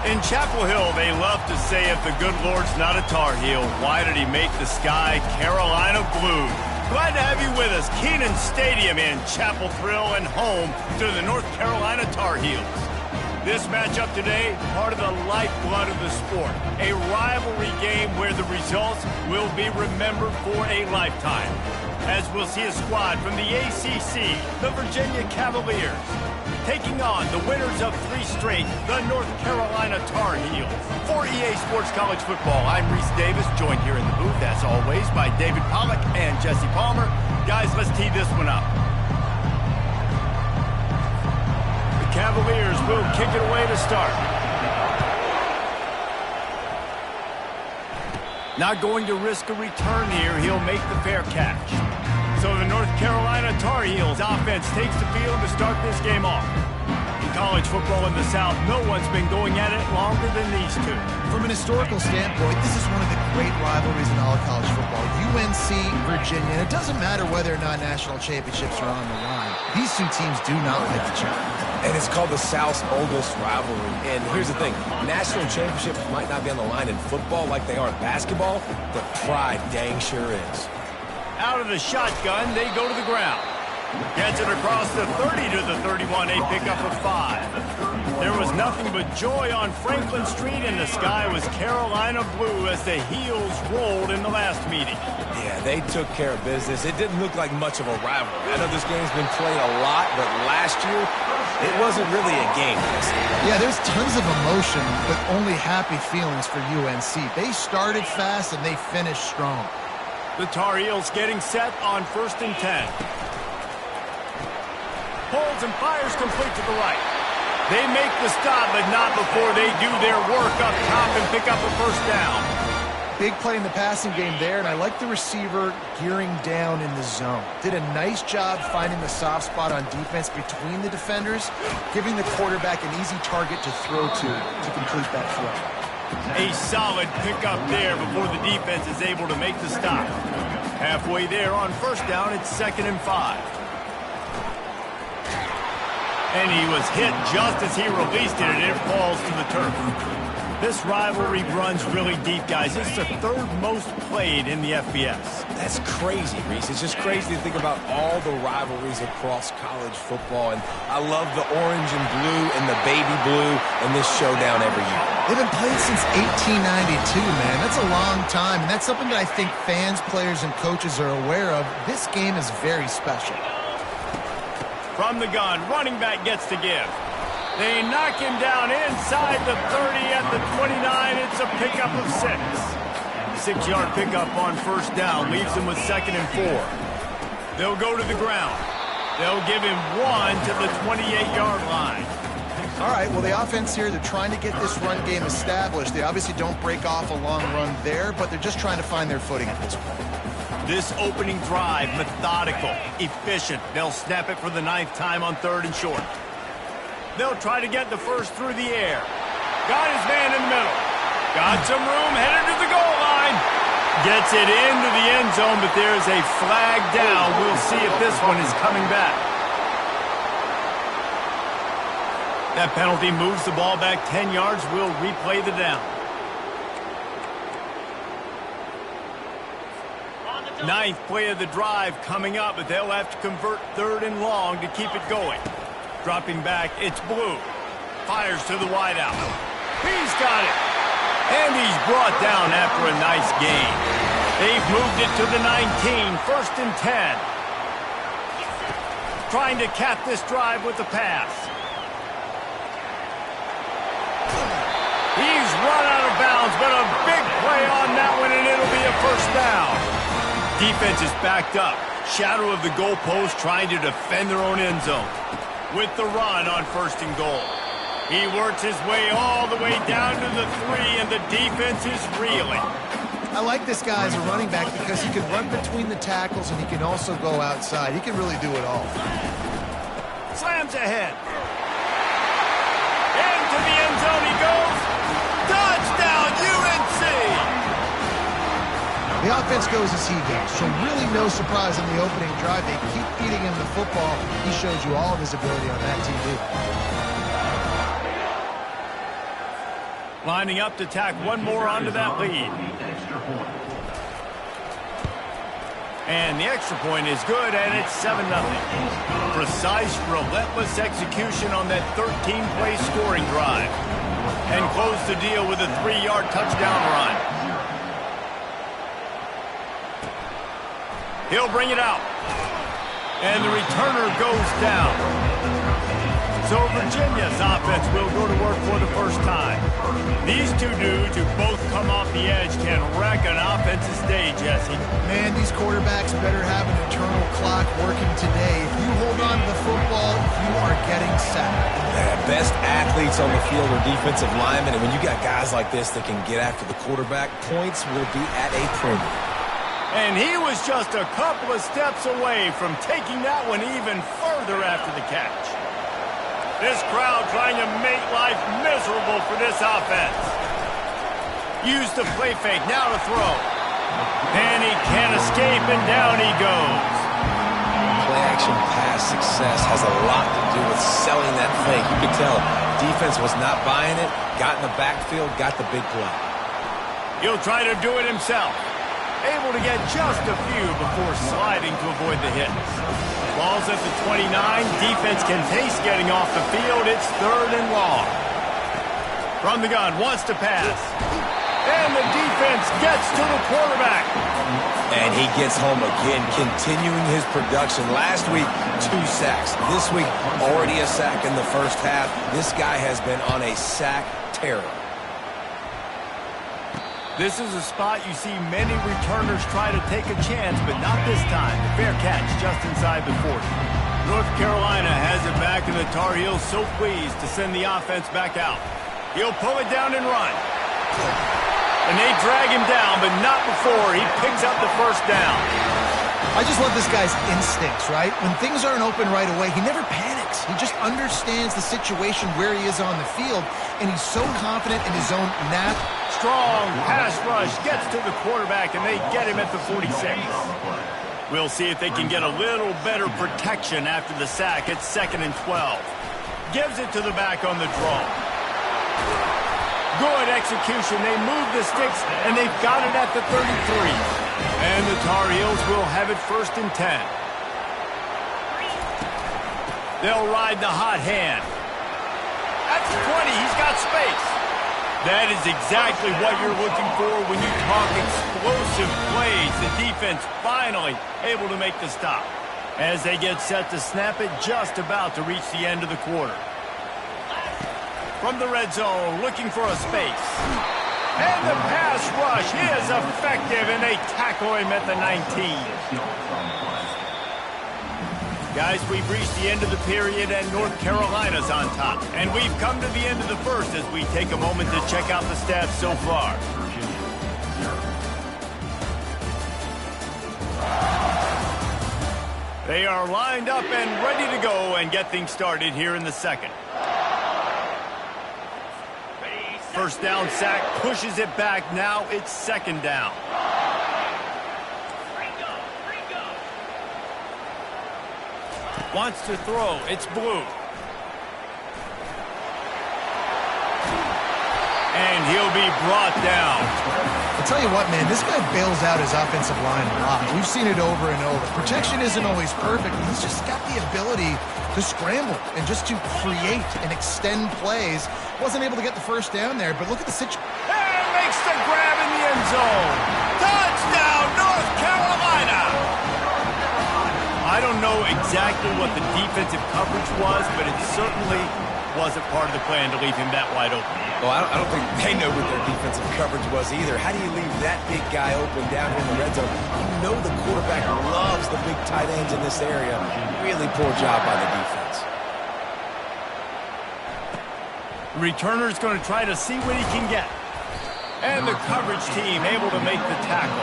In Chapel Hill, they love to say if the good Lord's not a Tar Heel, why did he make the sky Carolina blue? Glad to have you with us. Kenan Stadium in Chapel Thrill and home to the North Carolina Tar Heels. This matchup today, part of the lifeblood of the sport. A rivalry game where the results will be remembered for a lifetime. As we'll see a squad from the ACC, the Virginia Cavaliers, taking on the winners of 3 straight, the North Carolina Tar Heels. For EA Sports College Football, I'm Reese Davis, joined here in the booth, as always, by David Pollack and Jesse Palmer. Guys, let's tee this one up. The Cavaliers will kick it away to start. Not going to risk a return here. He'll make the fair catch. So the North Carolina Tar Heels offense takes the field to start this game off. In college football in the South, no one's been going at it longer than these two. From an historical standpoint, this is one of the great rivalries in all of college football. UNC, Virginia, and it doesn't matter whether or not national championships are on the line. These two teams do not like each other. And it's called the South's oldest rivalry. And here's the thing, national championships might not be on the line in football like they are in basketball, but pride dang sure is. Out of the shotgun, they go to the ground. Gets it across the 30 to the 31, a pickup of 5. There was nothing but joy on Franklin Street, and the sky was Carolina blue as the Heels rolled in the last meeting. Yeah, they took care of business. It didn't look like much of a rivalry. I know this game's been played a lot, but last year, it wasn't really a game. Yeah, there's tons of emotion, but only happy feelings for UNC. They started fast, and they finished strong. The Tar Heels getting set on 1st and 10. Pulls and fires complete to the right. They make the stop, but not before they do their work up top and pick up a 1st down. Big play in the passing game there, and I like the receiver gearing down in the zone. Did a nice job finding the soft spot on defense between the defenders, giving the quarterback an easy target to throw to complete that throw. A solid pickup there before the defense is able to make the stop. Halfway there on 1st down, it's 2nd and 5. And he was hit just as he released it, and it falls to the turf. This rivalry runs really deep, guys. It's the 3rd most played in the FBS. That's crazy, Reese. It's just crazy to think about all the rivalries across college football. And I love the orange and blue and the baby blue and this showdown every year. They've been played since 1892, man. That's a long time, and that's something that I think fans, players, and coaches are aware of. This game is very special. From the gun, running back gets the give. They knock him down inside the 30 at the 29. It's a pickup of 6. 6-yard pickup on 1st down leaves him with 2nd and 4. They'll go to the ground. They'll give him 1 to the 28-yard line. All right, well, the offense here, they're trying to get this run game established. They obviously don't break off a long run there, but they're just trying to find their footing at this point. This opening drive, methodical, efficient. They'll snap it for the 9th time on 3rd and short. They'll try to get the 1st through the air. Got his man in the middle. Got some room, headed to the goal line. Gets it into the end zone, but there's a flag down. We'll see if this one is coming back. That penalty moves the ball back 10 yards. We'll replay the down. 9th play of the drive coming up, but they'll have to convert 3rd and long to keep it going. Dropping back, it's Blue. Fires to the wideout. He's got it. And he's brought down after a nice gain. They've moved it to the 19, 1st and 10. Trying to cap this drive with the pass. He's run out of bounds, but a big play on that one, and it'll be a 1st down. Defense is backed up. Shadow of the goalpost trying to defend their own end zone. With the run on 1st and goal. He works his way all the way down to the 3, and the defense is reeling. I like this guy as a running back because he can run between the tackles and he can also go outside. He can really do it all. Slams ahead. Into the end zone he goes. Touchdown, UNC! The offense goes as he goes, so really no surprise on the opening drive. They keep feeding him the football. He shows you all of his ability on that TV. Lining up to tack one more onto that lead. And the extra point is good, and it's 7-0. Precise, relentless execution on that 13-play scoring drive. And close the deal with a 3-yard touchdown run. He'll bring it out. And the returner goes down. So Virginia's offense will go to work for the first time. These two dudes who both come off the edge can wreck an offense's day, Jesse. Man, these quarterbacks better have an internal clock working today. If you hold on to the football, you are getting sacked. Yeah, best athletes on the field are defensive linemen, and when you got guys like this that can get after the quarterback, points will be at a premium. And he was just a couple of steps away from taking that one even further after the catch. This crowd trying to make life miserable for this offense. Use the play fake, now to throw. And he can't escape, and down he goes. Play-action pass success has a lot to do with selling that fake. You could tell defense was not buying it, got in the backfield, got the big play. He'll try to do it himself. Able to get just a few before sliding to avoid the hits. Ball's at the 29. Defense can taste getting off the field. It's 3rd and long. From the gun, wants to pass. And the defense gets to the quarterback. And he gets home again, continuing his production. Last week, 2 sacks. This week, already a sack in the first half. This guy has been on a sack terror. This is a spot you see many returners try to take a chance, but not this time. The fair catch just inside the 40. North Carolina has it back, and the Tar Heels so pleased to send the offense back out. He'll pull it down and run. And they drag him down, but not before he picks up the first down. I just love this guy's instincts, right? When things aren't open right away, he never panics. He just understands the situation where he is on the field, and he's so confident in his own knack. Strong pass rush gets to the quarterback, and they get him at the 46. We'll see if they can get a little better protection after the sack. It's 2nd and 12. Gives it to the back on the draw. Good execution. They move the sticks, and they've got it at the 33. And the Tar Heels will have it 1st and 10. They'll ride the hot hand. At the 20, he's got space. That is exactly what you're looking for when you talk explosive plays. The defense finally able to make the stop. As they get set to snap it, just about to reach the end of the quarter. From the red zone, looking for a space. And the pass rush is effective, and they tackle him at the 19. Guys, we've reached the end of the period, and North Carolina's on top. And we've come to the end of the first as we take a moment to check out the stats so far. They are lined up and ready to go and get things started here in the second. First down sack, pushes it back. Now it's 2nd down. Wants to throw. It's Blue. And he'll be brought down. I'll tell you what, man, this guy bails out his offensive line a lot. We've seen it over and over. Protection isn't always perfect, but he's just got the ability to scramble and just to create and extend plays. Wasn't able to get the first down there, but look at the situation. And makes the grab in the end zone. Touchdown, North Carolina! I don't know exactly what the defensive coverage was, but it certainly wasn't part of the plan to leave him that wide open. Well, I don't think they know what their defensive coverage was either. How do you leave that big guy open down here in the red zone? You know the quarterback loves the big tight ends in this area. Really poor job by the defense. The returner's going to try to see what he can get. And the coverage team able to make the tackle.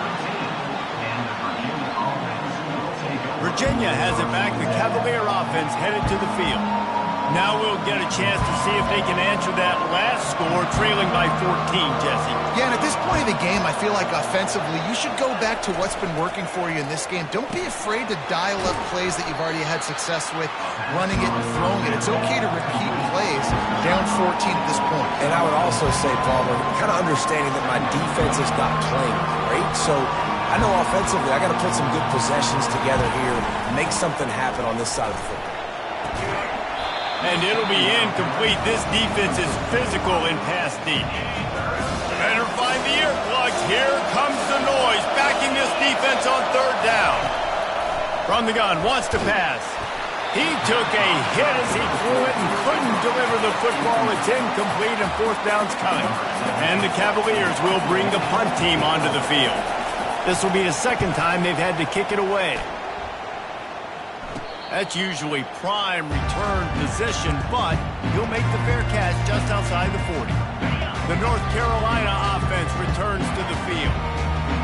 Virginia has it back. The Cavalier offense headed to the field. Now we'll get a chance to see if they can answer that last score, trailing by 14, Jesse. Yeah, and at this point of the game, I feel like offensively, you should go back to what's been working for you in this game. Don't be afraid to dial up plays that you've already had success with, running it and throwing it. It's okay to repeat plays down 14 at this point. And I would also say, Palmer, kind of understanding that my defense is not playing great, so I know offensively I got to put some good possessions together here, make something happen on this side of the football. And it'll be incomplete. This defense is physical in pass deep. Better find the earplugs. Here comes the noise, backing this defense on third down. From the gun, wants to pass. He took a hit as he threw it and couldn't deliver the football. It's incomplete and fourth down's coming. And the Cavaliers will bring the punt team onto the field. This will be the second time they've had to kick it away. That's usually prime return position, but he'll make the fair catch just outside the 40. The North Carolina offense returns to the field.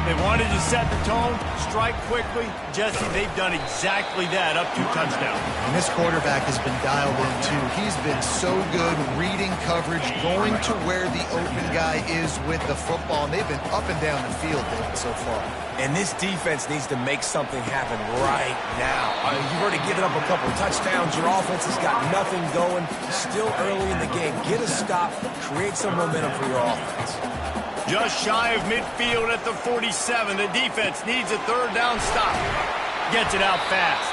They wanted to set the tone, strike quickly. Jesse, they've done exactly that up to touchdown. And this quarterback has been dialed in, too. He's been so good reading coverage, going to where the open guy is with the football, and they've been up and down the field, David, so far. And this defense needs to make something happen right now. You've already given up a couple of touchdowns. Your offense has got nothing going. Still early in the game. Get a stop. Create some momentum for your offense. Just shy of midfield at the 47. The defense needs a third down stop. Gets it out fast.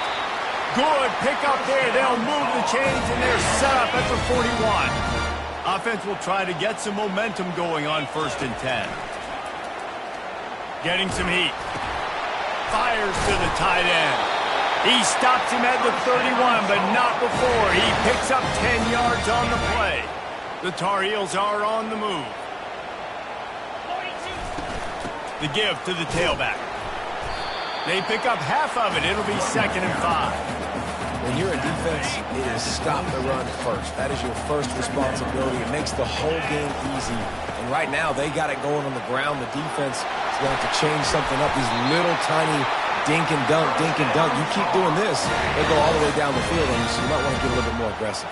Good pick up there. They'll move the chains, and they're set up at the 41. Offense will try to get some momentum going on 1st and 10. Getting some heat. Fires to the tight end. He stops him at the 31, but not before. He picks up 10 yards on the play. The Tar Heels are on the move. The give to the tailback. They pick up half of it. It'll be 2nd and 5. When you're a defense, it is stop the run first. That is your first responsibility. It makes the whole game easy. And right now, they got it going on the ground. The defense is going to have to change something up. These little tiny dink and dunk, dink and dunk. You keep doing this, they go all the way down the field, and so you might want to get a little bit more aggressive.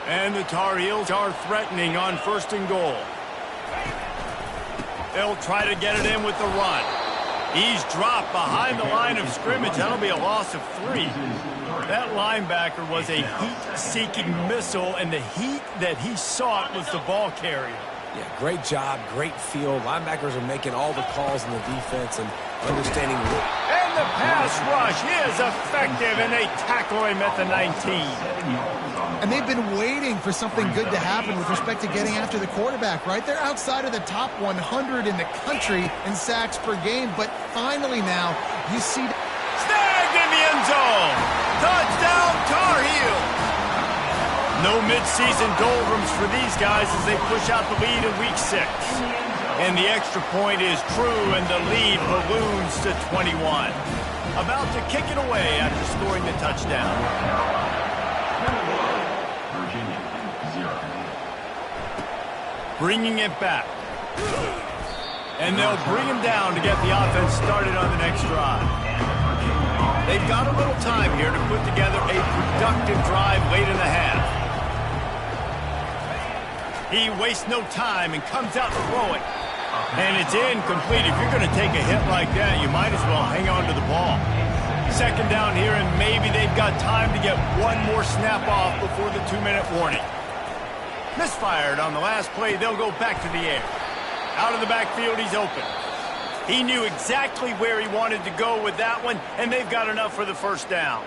And the Tar Heels are threatening on 1st and goal. They'll try to get it in with the run. He's dropped behind the line of scrimmage. That'll be a loss of 3. That linebacker was a heat-seeking missile, and the heat that he sought was the ball carrier. Yeah, great job, great field. Linebackers are making all the calls in the defense and understanding. And the pass rush is effective, and they tackle him at the 19. And they've been waiting for something good to happen with respect to getting after the quarterback, right? They're outside of the top 100 in the country in sacks per game, but finally now you see... Snagged in the end zone! Touchdown, Tar Heels! No midseason doldrums for these guys as they push out the lead in Week 6. And the extra point is true, and the lead balloons to 21. About to kick it away after scoring the touchdown. Bringing it back. And they'll bring him down to get the offense started on the next drive. They've got a little time here to put together a productive drive late in the half. He wastes no time and comes out throwing. And it's incomplete. If you're going to take a hit like that, you might as well hang on to the ball. 2nd down here, and maybe they've got time to get one more snap off before the 2-minute warning. Misfired on the last play. They'll go back to the air. Out of the backfield, he's open. He knew exactly where he wanted to go with that one, and they've got enough for the 1st down.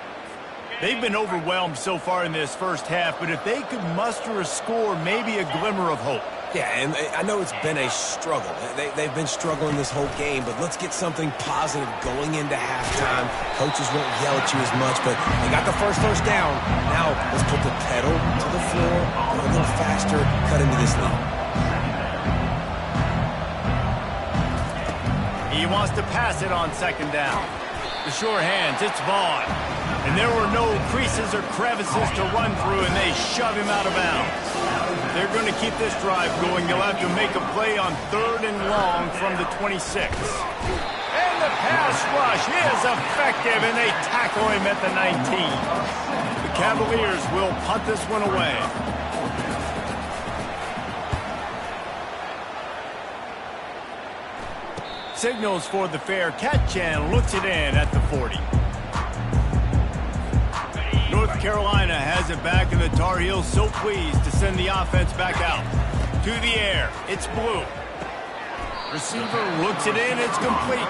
They've been overwhelmed so far in this first half, but if they could muster a score, maybe a glimmer of hope. Yeah, and I know it's been a struggle. They've been struggling this whole game, but let's get something positive going into halftime. Coaches won't yell at you as much, but they got the first down. Now let's put the pedal to the floor, go a little faster, cut into this lead. He wants to pass it on 2nd down. The sure hands, it's Vaughn. And there were no creases or crevices to run through, and they shove him out of bounds. They're going to keep this drive going. They'll have to make a play on 3rd and long from the 26. And the pass rush is effective, and they tackle him at the 19. The Cavaliers will punt this one away. Signals for the fair catch and looks it in at the 40. North Carolina has it back, and the Tar Heels so pleased to send the offense back out. To the air, it's Blue. Receiver looks it in, it's complete.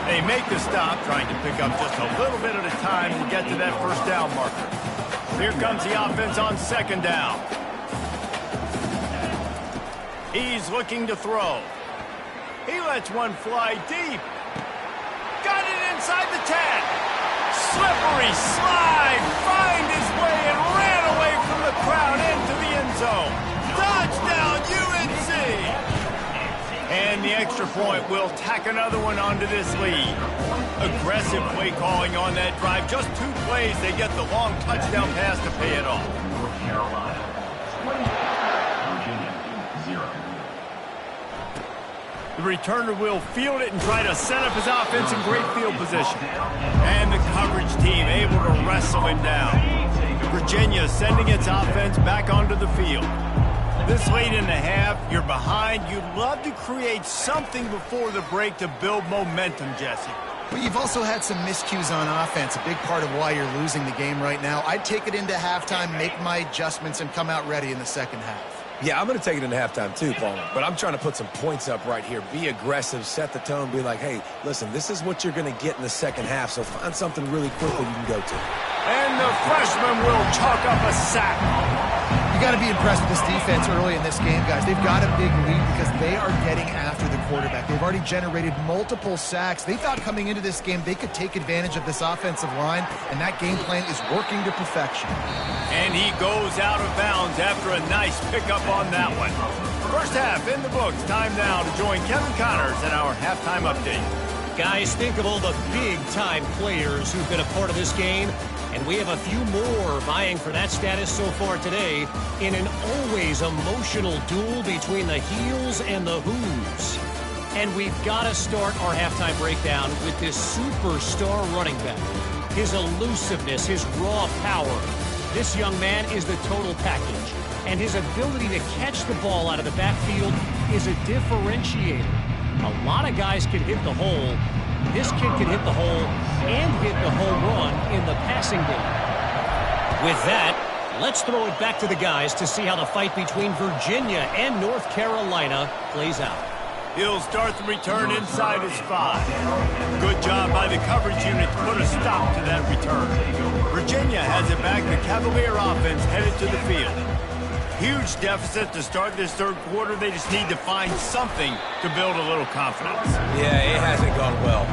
They make the stop, trying to pick up just a little bit at a time to get to that first down marker. Here comes the offense on second down. He's looking to throw. He lets one fly deep. Got it inside the 10. Slippery slide. Find his way and ran away from the crowd into the end zone. Touchdown, UNC. And the extra point will tack another one onto this lead. Aggressive play calling on that drive. Just 2 plays, they get the long touchdown pass to pay it off. North Carolina 20, Virginia 0. The returner will field it and try to set up his offense in great field position. And the coverage team able to wrestle him down. Virginia sending its offense back onto the field. This late in the half, you're behind. You'd love to create something before the break to build momentum, Jesse. But you've also had some miscues on offense, a big part of why you're losing the game right now. I'd take it into halftime, make my adjustments, and come out ready in the second half. Yeah, I'm going to take it into halftime too, Paul. But I'm trying to put some points up right here. Be aggressive, set the tone, be like, hey, listen, this is what you're going to get in the second half, so find something really quickly you can go to. And the freshman will chalk up a sack. You got to be impressed with this defense early in this game, guys. They've got a big lead because they are getting after the quarterback. They've already generated multiple sacks. They thought coming into this game they could take advantage of this offensive line, and that game plan is working to perfection. And he goes out of bounds after a nice pickup on that one. First half in the books. Time now to join Kevin Connors in our halftime update. Guys, think of all the big-time players who've been a part of this game, and we have a few more vying for that status so far today in an always emotional duel between the heels and the who's. And we've got to start our halftime breakdown with this superstar running back. His elusiveness, his raw power. This young man is the total package, and his ability to catch the ball out of the backfield is a differentiator. A lot of guys can hit the hole. This kid can hit the hole and hit the home run in the passing game. With that, let's throw it back to the guys to see how the fight between Virginia and North Carolina plays out. He'll start the return inside his 5. Good job by the coverage unit to put a stop to that return. Virginia has it back. The Cavalier offense headed to the field. Huge deficit to start this third quarter. They just need to find something to build a little confidence. Yeah, it hasn't gone well.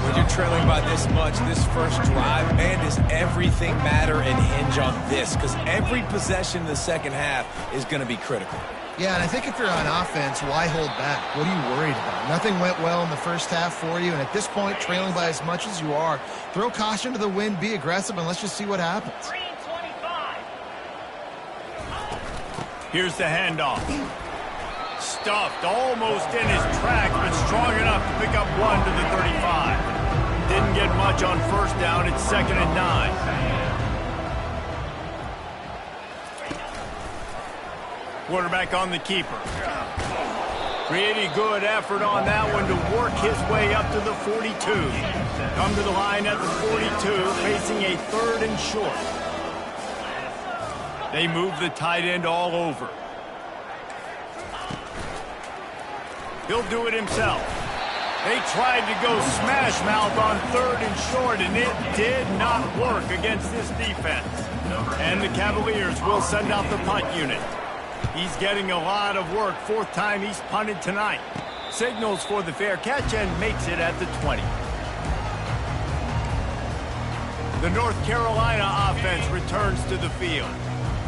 When you're trailing by this much, this first drive, man, does everything matter and hinge on this? Because every possession in the second half is going to be critical. Yeah, and I think if you're on offense, why hold back? What are you worried about? Nothing went well in the first half for you, and at this point, trailing by as much as you are, throw caution to the wind, be aggressive, and let's just see what happens. Here's the handoff. Stuffed almost in his tracks, but strong enough to pick up 1 to the 35. Didn't get much on first down. It's 2nd and 9. Quarterback on the keeper. Pretty good effort on that one to work his way up to the 42. Come to the line at the 42, facing a 3rd and short. They move the tight end all over. He'll do it himself. They tried to go smash mouth on 3rd and short, and it did not work against this defense. And the Cavaliers will send out the punt unit. He's getting a lot of work. 4th time he's punted tonight. Signals for the fair catch and makes it at the 20. The North Carolina offense returns to the field.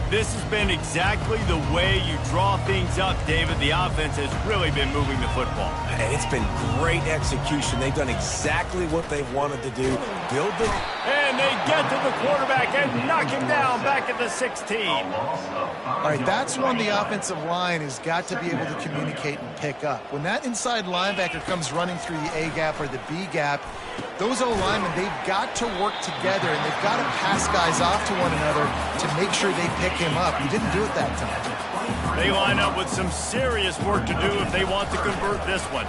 This has been exactly the way you draw things up, David. The offense has really been moving the football. And it's been great execution. They've done exactly what they wanted to do. Build the... And they get to the quarterback and knock him down back at the 16. All right, that's when the offensive line has got to be able to communicate and pick up. When that inside linebacker comes running through the A gap or the B gap, Those O-linemen, they've got to work together, and they've got to pass guys off to one another to make sure they pick him up. He didn't do it that time. They line up with some serious work to do if they want to convert this one.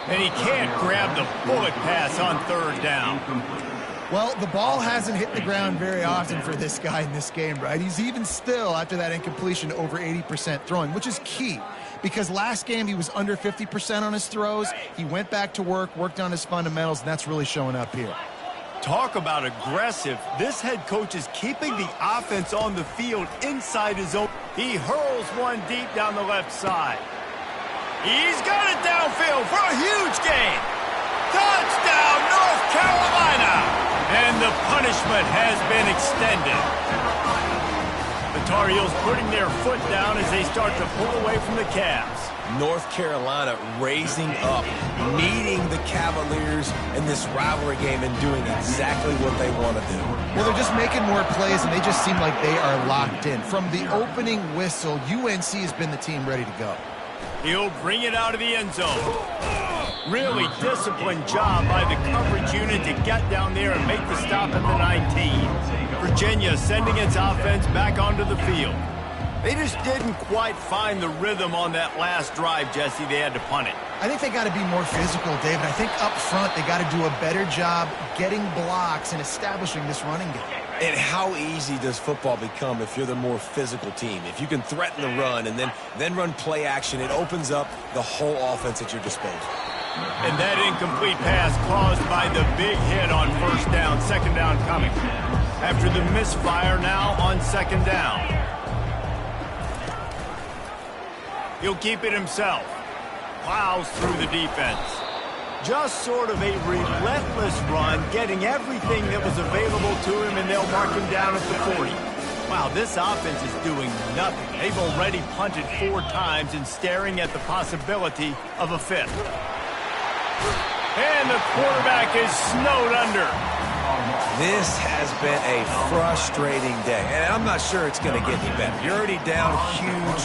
And he can't grab the bullet pass on third down. Well, the ball hasn't hit the ground very often for this guy in this game, right? He's even still, after that incompletion, over 80% throwing, which is key. Because last game he was under 50% on his throws. He went back to work, worked on his fundamentals, and that's really showing up here. Talk about aggressive. This head coach is keeping the offense on the field inside his own. He hurls one deep down the left side. He's got it downfield for a huge gain. Touchdown, North Carolina! And the punishment has been extended. The Tar Heels putting their foot down as they start to pull away from the Cavs. North Carolina raising up, meeting the Cavaliers in this rivalry game and doing exactly what they want to do. Well, they're just making more plays, and they just seem like they are locked in. From the opening whistle, UNC has been the team ready to go. He'll bring it out of the end zone. Really disciplined job by the coverage unit to get down there and make the stop at the 19. Virginia sending its offense back onto the field. They just didn't quite find the rhythm on that last drive, Jesse. They had to punt it. I think they got to be more physical, David. I think up front they got to do a better job getting blocks and establishing this running game. And how easy does football become if you're the more physical team? If you can threaten the run and then run play action, it opens up the whole offense at your disposal. And that incomplete pass caused by the big hit on first down, second down coming. After the misfire now on second down. He'll keep it himself. Plows through the defense. Just sort of a relentless run, getting everything that was available to him, and they'll mark him down at the 40. Wow, this offense is doing nothing. They've already punted 4 times and staring at the possibility of a 5th. And the quarterback is snowed under. This has been a frustrating day, and I'm not sure it's going to get any better. You're already down huge.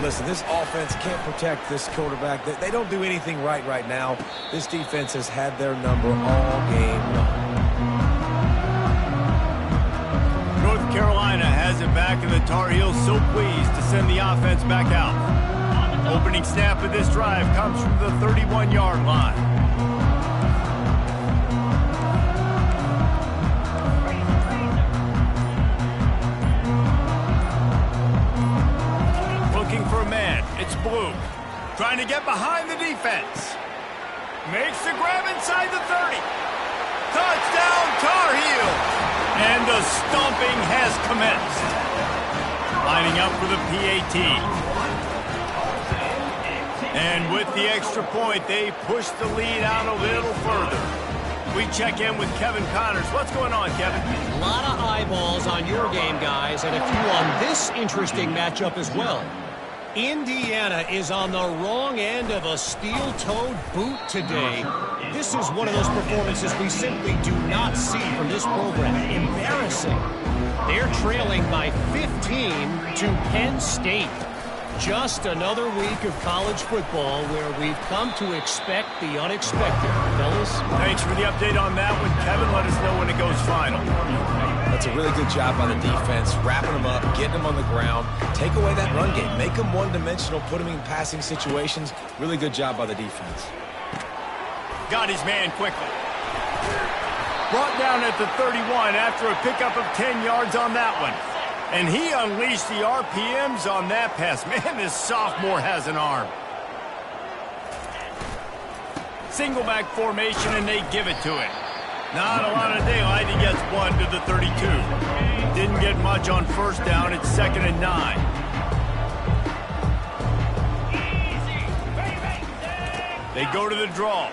Listen, this offense can't protect this quarterback. They don't do anything right now. This defense has had their number all game long. North Carolina has it back, and the Tar Heels so pleased to send the offense back out. Opening snap of this drive comes from the 31-yard line. For a man, it's Blue, trying to get behind the defense. Makes the grab inside the 30. Touchdown, Tar Heels! And the stomping has commenced. Lining up for the PAT. And with the extra point, they push the lead out a little further. We check in with Kevin Connors. What's going on, Kevin? A lot of eyeballs on your game, guys, and a few on this interesting matchup as well. Indiana is on the wrong end of a steel-toed boot today. This is one of those performances we simply do not see from this program. Embarrassing. They're trailing by 15 to Penn State. Just another week of college football where we've come to expect the unexpected. Fellas? Thanks for the update on that one, Kevin. Let us know when it goes final. That's a really good job by the defense, wrapping them up, getting them on the ground. Take away that run game. Make them one-dimensional, put them in passing situations. Really good job by the defense. Got his man quickly. Brought down at the 31 after a pickup of 10 yards on that one. And he unleashed the RPMs on that pass. Man, this sophomore has an arm. Single back formation, and they give it to him. Not a lot of daylight. He gets one to the 32. Didn't get much on first down. It's 2nd and 9. They go to the draw.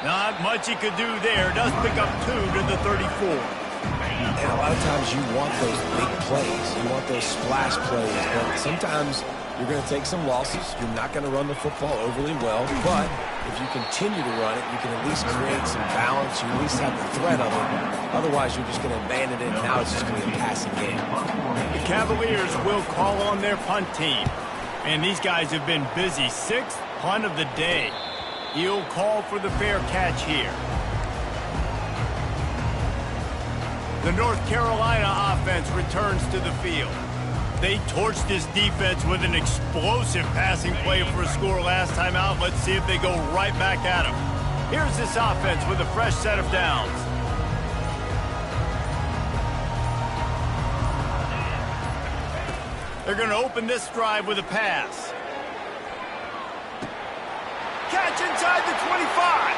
Not much he could do there. Does pick up 2 to the 34. And a lot of times you want those big plays. You want those splash plays. But sometimes you're going to take some losses. You're not going to run the football overly well. But if you continue to run it, you can at least create some balance. You at least have the threat of it. Otherwise, you're just going to abandon it. Now it's just going to be a passing game. The Cavaliers will call on their punt team. And these guys have been busy. 6th punt of the day. He'll call for the fair catch here. The North Carolina offense returns to the field. They torched this defense with an explosive passing play for a score last time out. Let's see if they go right back at him. Here's this offense with a fresh set of downs. They're going to open this drive with a pass. Catch inside the 25.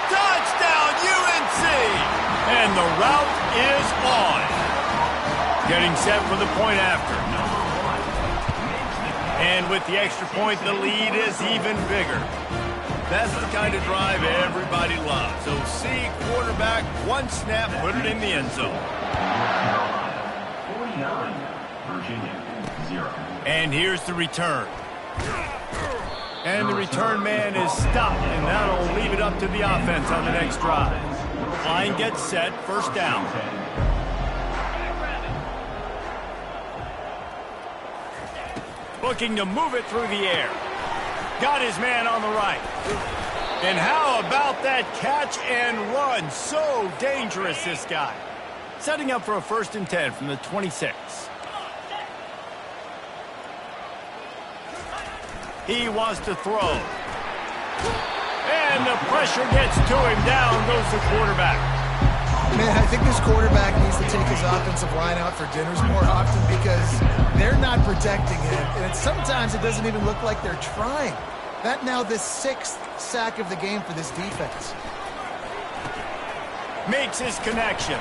Touchdown, UNC! And the route is on. Getting set for the point after. And with the extra point, the lead is even bigger. That's the kind of drive everybody loves. So see quarterback, one snap, put it in the end zone. 49, Virginia, 0. And here's the return. And the return man is stopped, and that'll leave it up to the offense on the next drive. Line gets set, first down. Looking to move it through the air. Got his man on the right. And how about that catch and run? So dangerous, this guy. Setting up for a 1st and 10 from the 26. He wants to throw. And the pressure gets to him. Down goes the quarterback. Man, I think this quarterback needs to take his offensive line out for dinners more often because they're not protecting him. And sometimes it doesn't even look like they're trying. That now the 6th sack of the game for this defense. Makes his connection.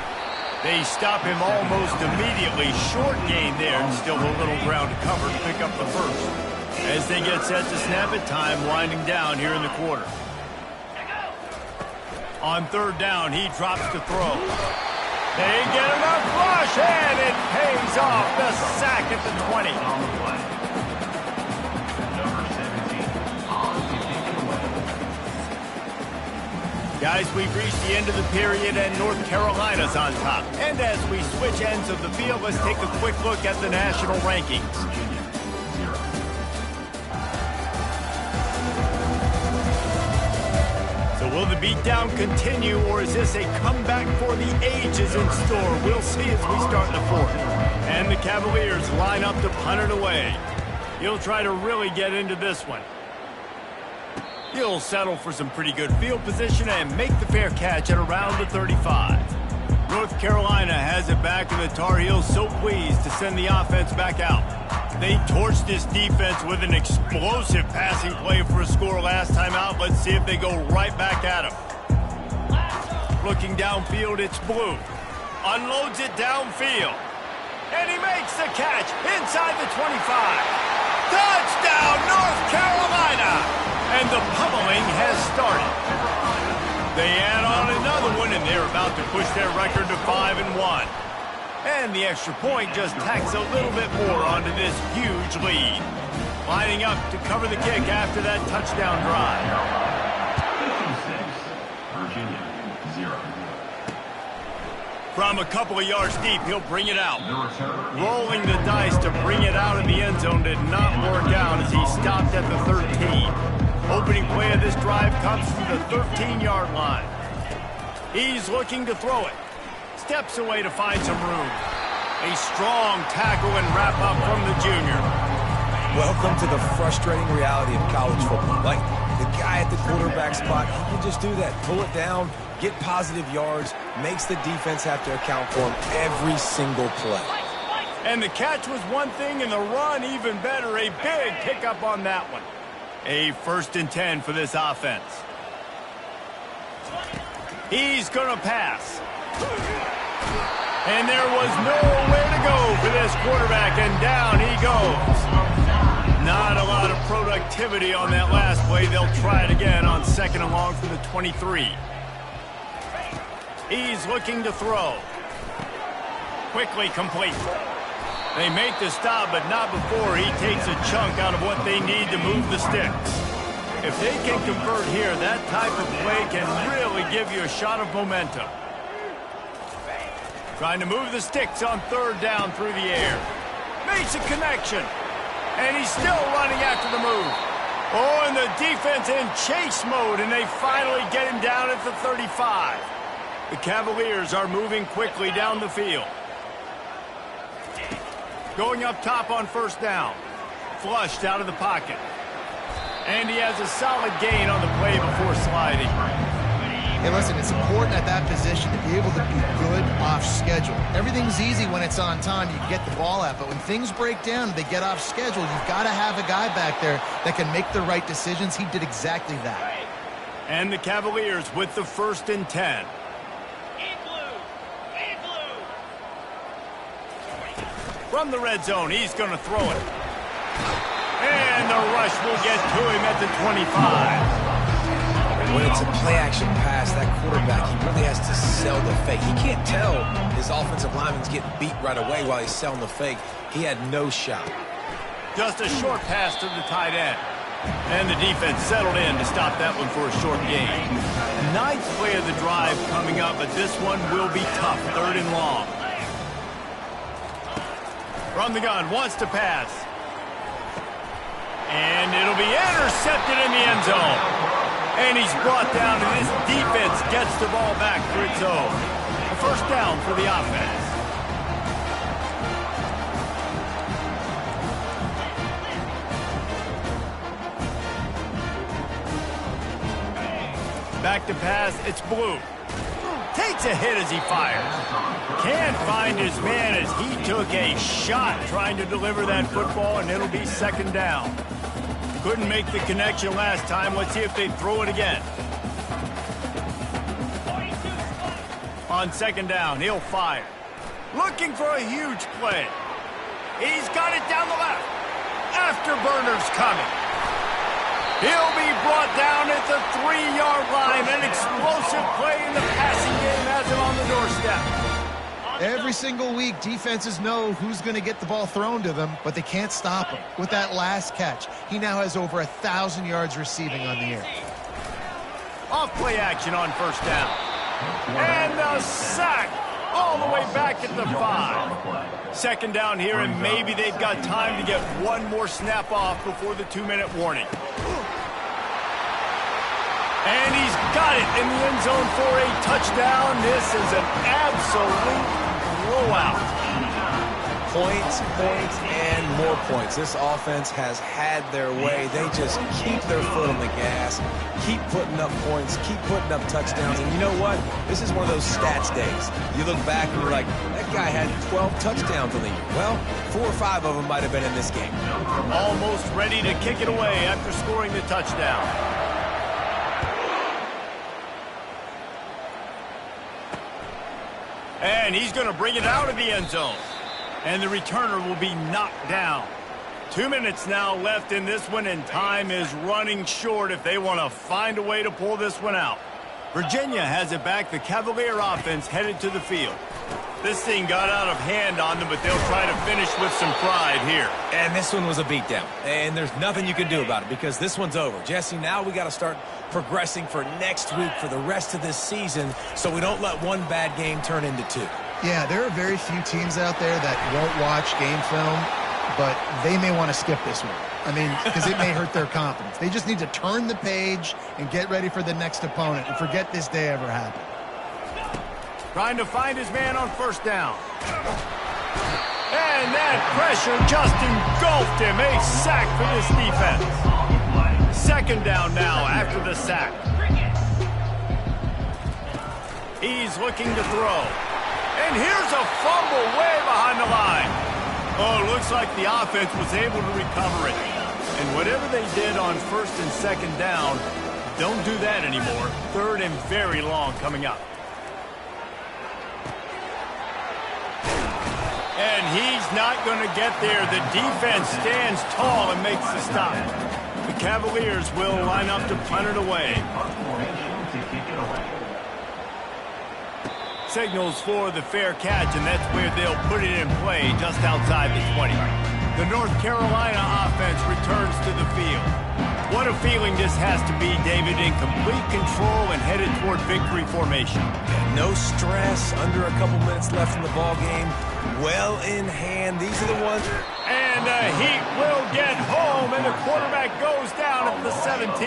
They stop him almost immediately. Short gain there, and still a little ground to cover to pick up the first. As they get set to snap it, time winding down here in the quarter. On 3rd down, he drops to throw. They get enough rush, and it pays off. The sack at the 20. Guys, we've reached the end of the period, and North Carolina's on top. And as we switch ends of the field, let's take a quick look at the national rankings. Will the beatdown continue, or is this a comeback for the ages in store? We'll see as we start the 4th. And the Cavaliers line up to punt it away. He'll try to really get into this one. He'll settle for some pretty good field position and make the fair catch at around the 35. North Carolina has it back, and the Tar Heels so pleased to send the offense back out. They torched this defense with an explosive passing play for a score last time out. Let's see if they go right back at him. Looking downfield, it's Blue. Unloads it downfield. And he makes the catch inside the 25. Touchdown, North Carolina! And the pummeling has started. They add on another one, and they're about to push their record to 5-1. And the extra point just tacks a little bit more onto this huge lead. Lining up to cover the kick after that touchdown drive. 56, Virginia, 0. From a couple of yards deep, he'll bring it out. Rolling the dice to bring it out of the end zone did not work out as he stopped at the 13. Opening play of this drive comes from the 13-yard line. He's looking to throw it. Steps away to find some room. A strong tackle and wrap up from the junior. Welcome to the frustrating reality of college football. Like, the guy at the quarterback spot, he can just do that. Pull it down, get positive yards, makes the defense have to account for him every single play. And the catch was one thing, and the run even better. A big pickup on that one. A 1st and 10 for this offense. He's going to pass. And there was nowhere to go for this quarterback, and down he goes. Not a lot of productivity on that last play. They'll try it again on 2nd and long from the 23. He's looking to throw. Quickly complete. They make the stop, but not before he takes a chunk out of what they need to move the sticks. If they can convert here, that type of play can really give you a shot of momentum. Trying to move the sticks on 3rd down through the air. Makes a connection. And he's still running after the move. Oh, and the defense in chase mode, and they finally get him down at the 35. The Cavaliers are moving quickly down the field. Going up top on first down. Flushed out of the pocket. And he has a solid gain on the play before sliding. Hey, listen, it's important at that position to be able to be good off schedule. Everything's easy when it's on time. You get the ball out. But when things break down, they get off schedule, you've got to have a guy back there that can make the right decisions. He did exactly that. And the Cavaliers with the 1st and 10. From the red zone, he's going to throw it. And the rush will get to him at the 25. When it's a play-action pass, that quarterback, he really has to sell the fake. He can't tell his offensive lineman's getting beat right away while he's selling the fake. He had no shot. Just a short pass to the tight end. And the defense settled in to stop that one for a short gain. 9th play of the drive coming up, but this one will be tough. 3rd and long. From the gun, wants to pass. And it'll be intercepted in the end zone. And he's brought down, and this defense gets the ball back for its own. A 1st down for the offense. Back to pass, it's Blue. Takes a hit as he fires. Can't find his man as he took a shot trying to deliver that football, and it'll be 2nd down. Couldn't make the connection last time. Let's see if they throw it again. On 2nd down, he'll fire. Looking for a huge play. He's got it down the left. Afterburner's coming. He'll be brought down at the 3-yard line. An explosive play in the passing game has him on the doorstep. Every single week, defenses know who's going to get the ball thrown to them, but they can't stop him. With that last catch, he now has over 1,000 yards receiving on the year. Off play action on 1st down. And the sack all the way back at the 5. 2nd down here, and maybe they've got time to get one more snap off before the 2-minute warning. And he's got it in the end zone for a touchdown. This is an absolute blowout. Points, points, and more points. This offense has had their way. They just keep their foot on the gas, keep putting up points, keep putting up touchdowns. And you know what? This is one of those stats days. You look back and you're like, that guy had 12 touchdowns in the year. Well, 4 or 5 of them might have been in this game. Almost ready to kick it away after scoring the touchdown. And he's going to bring it out of the end zone. And the returner will be knocked down. 2 minutes now left in this one, and time is running short if they want to find a way to pull this one out. Virginia has it back. The Cavalier offense headed to the field. This thing got out of hand on them, but they'll try to finish with some pride here. And this one was a beatdown. And there's nothing you can do about it because this one's over. Jesse, now we got to start progressing for next week for the rest of this season so we don't let one bad game turn into 2. Yeah, there are very few teams out there that won't watch game film, but they may want to skip this one. I mean, because it may hurt their confidence. They just need to turn the page and get ready for the next opponent and forget this day ever happened. Trying to find his man on 1st down. And that pressure just engulfed him. A sack for this defense. 2nd down now after the sack. He's looking to throw. And here's a fumble way behind the line. Oh, it looks like the offense was able to recover it. And whatever they did on 1st and 2nd down, don't do that anymore. 3rd and very long coming up. And he's not going to get there. The defense stands tall and makes the stop. The Cavaliers will line up to punt it away. Signals for the fair catch, and that's where they'll put it in play just outside the 20. The North Carolina offense returns to the field. What a feeling this has to be, David, in complete control and headed toward victory formation. No stress, under a couple minutes left in the ball game. Well in hand. These are the ones. And the Heat will get home, and the quarterback goes down at the 17.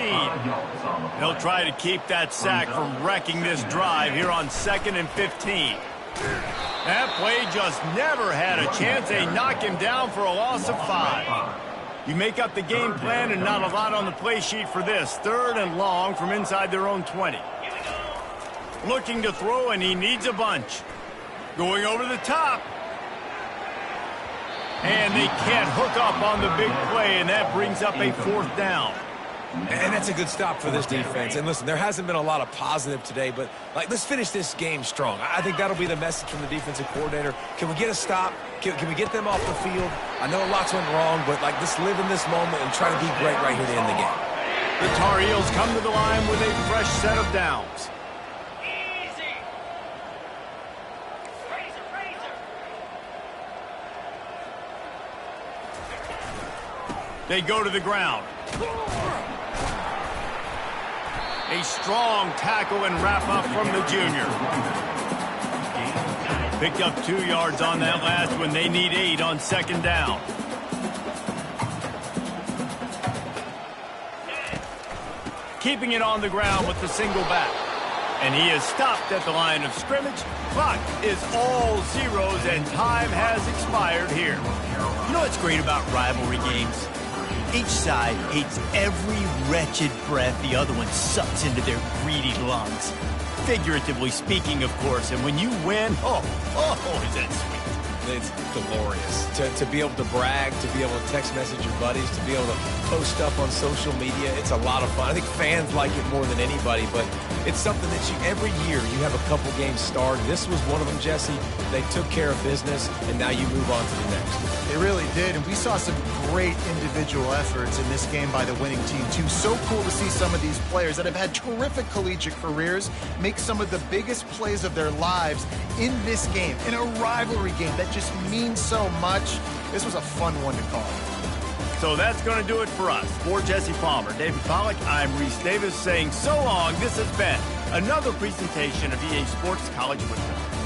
They'll try to keep that sack from wrecking this drive here on 2nd and 15. That play just never had a chance. They knock him down for a loss of 5. You make up the game plan and not a lot on the play sheet for this. 3rd and long from inside their own 20. Looking to throw, and he needs a bunch. Going over the top. And they can't hook up on the big play, and that brings up a 4th down. And that's a good stop for this defense. And listen, there hasn't been a lot of positive today, but let's finish this game strong. I think that'll be the message from the defensive coordinator. Can we get a stop? Can we get them off the field? I know lots went wrong, but let's live in this moment and try to be great right here to end the game. The Tar Heels come to the line with a fresh set of downs. They go to the ground. A strong tackle and wrap up from the junior. Picked up 2 yards on that last one. They need 8 on 2nd down. Keeping it on the ground with the single back. And he is stopped at the line of scrimmage. Clock is all zeros and time has expired here. You know what's great about rivalry games? Each side hates every wretched breath the other one sucks into their greedy lungs. Figuratively speaking, of course, and when you win, oh, is that sweet. It's glorious to be able to brag, to be able to text message your buddies, to be able to post stuff on social media. It's a lot of fun. I think fans like it more than anybody, but it's something that every year you have a couple games started. This was one of them, Jesse. They took care of business, and now you move on to the next. They really did, and we saw some great individual efforts in this game by the winning team, too. So cool to see some of these players that have had terrific collegiate careers make some of the biggest plays of their lives in this game, in a rivalry game that just means so much. This was a fun one to call. So that's going to do it for us. For Jesse Palmer, David Pollack, I'm Reese Davis saying so long. This has been another presentation of EA Sports College Football.